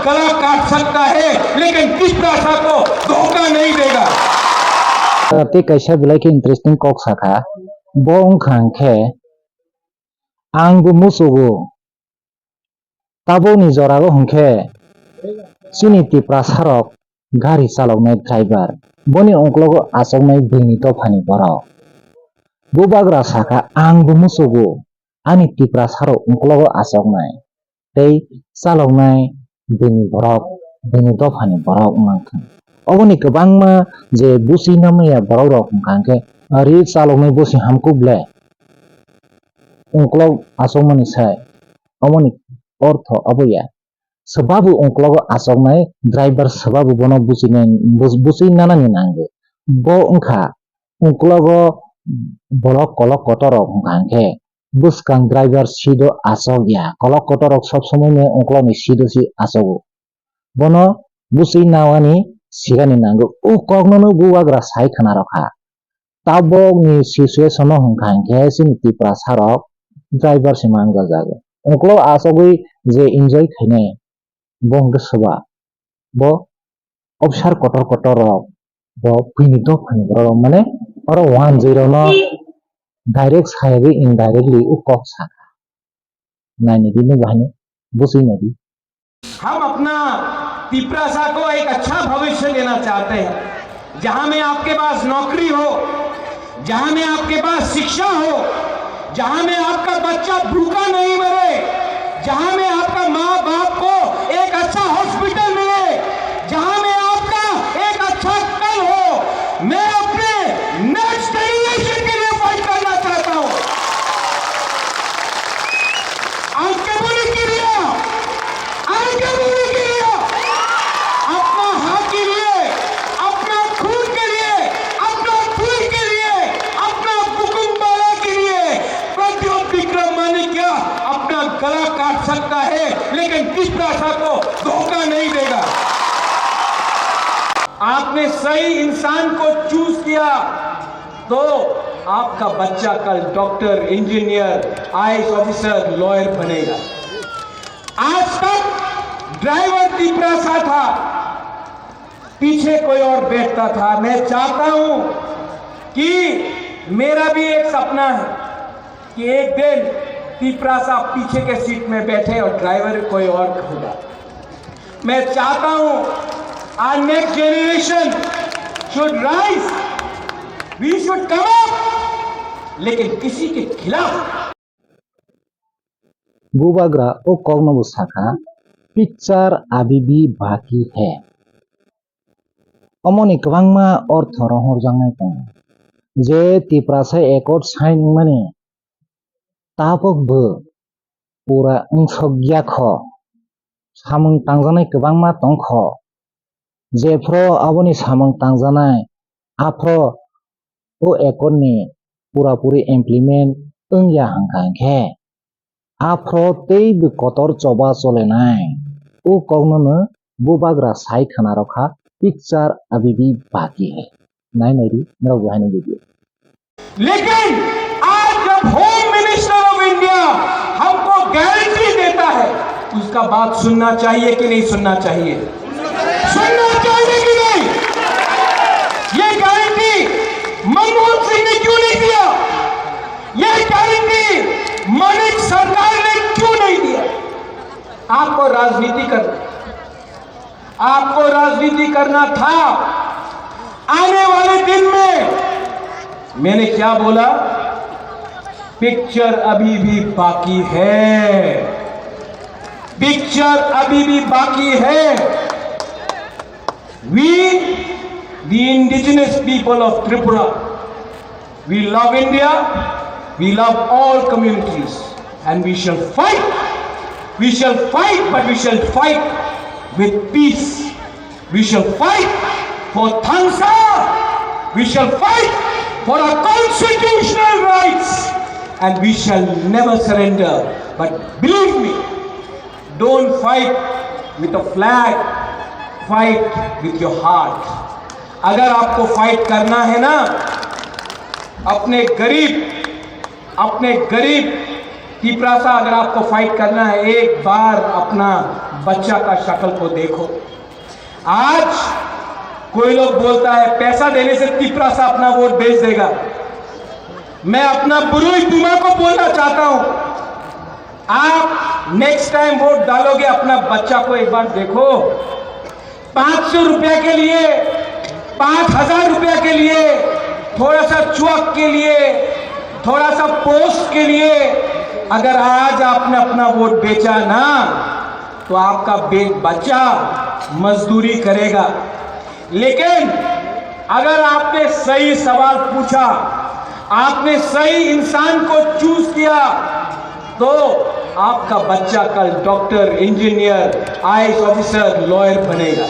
गला काट सकता है लेकिन तिप्रासा को धोखा नहीं देगा। ते कैसा बिलाय के इंटरेस्टिंग कॉक साखा बोंग खांखे आंगबो मुसुगो ताबो नि जरागो हंखे सिनि तिप्रासारक गारि चालकनाय ड्राइभार बनि अंकलगो आसकनाय भैनि तफानि बराव बुबाग्रा साखा आंबो मुसुगो आनि तिप्रासारक अंकलगो आसकनाय तै चालकनाय भैनि बराव भैनि तफानि बराव मांखा अबनि गोबांमा जे बुसि नामैया बराव रक हंखांखे रि चालकनाय बुसि हामको ब्ले अंकलग आसकमानि साय अबनि अर्थ अबया sebabu ongklogo asoknai driver sebabu bono busi nanani nango bo ongkha ongklogo bolok kolok kotorok ongkangkhe buskang driver sido asokya kolok kotorok sob somoi ne ongklogni sido si asogo bono busi nawani sigani nango o koknono buwagra sai khana rokha tabokni situation no ongkangkhe sini tiprasarok driver simanga jago ongklog asogoi je enjoy khainai bong gosoba bo obsar kotor kotor rok bo pinito phani rok mane oro 10 no direct sayabi indirectly ukok saka naini dinu bahane busi nadi हम अपना तिप्रासा को एक अच्छा भविष्य देना चाहते हैं जहां में आपके पास नौकरी हो, जहां में आपके पास शिक्षा हो, जहां में आपका बच्चा भूखा नहीं मरे, जहां में आपका माँ बाप को एक अच्छा हॉस्पिटल मिले, जहां में आपका एक अच्छा कल हो। मैं अपने नेक्स्ट जनरेशन के लिए फाइट करना चाहता हूं। आगे बोली के लिए अपना हाथ के लिए, अपना खून के लिए, अपना फूल के लिए, अपना बुकुम्बाला के लिए प्रद्युम्न विक्रम माणिक्य अपना गला काट सकता है लेकिन तिप्रासा को धोखा नहीं देगा। आपने सही इंसान को चूज किया तो आपका बच्चा कल doctor, engineer, IAS officer, lawyer बनेगा। आज तक ड्राइवर तिप्रासा था, पीछे कोई और बैठता था। मैं चाहता हूं कि मेरा भी एक सपना है कि एक दिन तिप्रासा पीछे के सीट में बैठे और ड्राइवर कोई और होगा। मैं चाहता हूं our next generation should rise, we should come up, लेकिन किसी के खिलाफ। बुबाग्रा ओ कौनबो साखा पिक्चर आबिबि बाकी है अमनि गोबांमा अर्थ रहरजांनाय दं जे तिप्रासा एकर्ड साइन माने ताबकबो पुरा ओंसोग्याख सामों तांजानाय गोबांमा दंख जेफ्रो आबनि सामों तांजानाय आफ्रो ओ एकर्डनि पुरापुरि इमप्लिमेन्ट ओंया हांखांखे आफ्रो तैबो कतर चबा चलेनाय ओ कौननो बुबाग्रा साइ खाना रखा पिक्चर अभी भी बाकी है नाइ मेरी मेरा बहन वीडियो। लेकिन आज जब होम मिनिस्टर ऑफ इंडिया हमको गारंटी देता है उसका बात सुनना चाहिए कि नहीं सुनना चाहिए? सुनना चाहिए कि नहीं? ये गारंटी मनमोहन सिंह ने क्यों नहीं दिया? ये गारंटी माणिक सरकार ने क्यों नहीं दिया? आपको राजनीति करना था। आने वाले दिन में मैंने क्या बोला? पिक्चर अभी भी बाकी है, पिक्चर अभी भी बाकी है। We, the indigenous people of Tripura, we love India, we love all communities, and we shall fight. We shall fight, but we shall fight with peace. We shall fight for Thangsa. We shall fight for our constitutional rights, and we shall never surrender. But believe me, don't fight with a flag, fight with your heart. अगर आपको fight करना है ना, अपने गरीब तिपरासा अगर आपको fight करना है, एक बार अपना बच्चा का शक्ल को देखो। आज कोई लोग बोलता है पैसा देने से तिपरासा अपना वोट बेच देगा। मैं अपना बुरुई तुमा को बोलना चाहता हूं, आप नेक्स्ट टाइम वोट डालोगे, अपना बच्चा को एक बार देखो। 500 रुपया के लिए, 5000 रुपया के लिए, थोड़ा सा चुअक के लिए, थोड़ा सा पोस्ट के लिए अगर आज आपने अपना वोट बेचा ना, तो आपका बच्चा मजदूरी करेगा। लेकिन अगर आपने सही सवाल पूछा, आपने सही इंसान को चूज किया, तो आपका बच्चा कल doctor, engineer, IAS officer, lawyer बनेगा।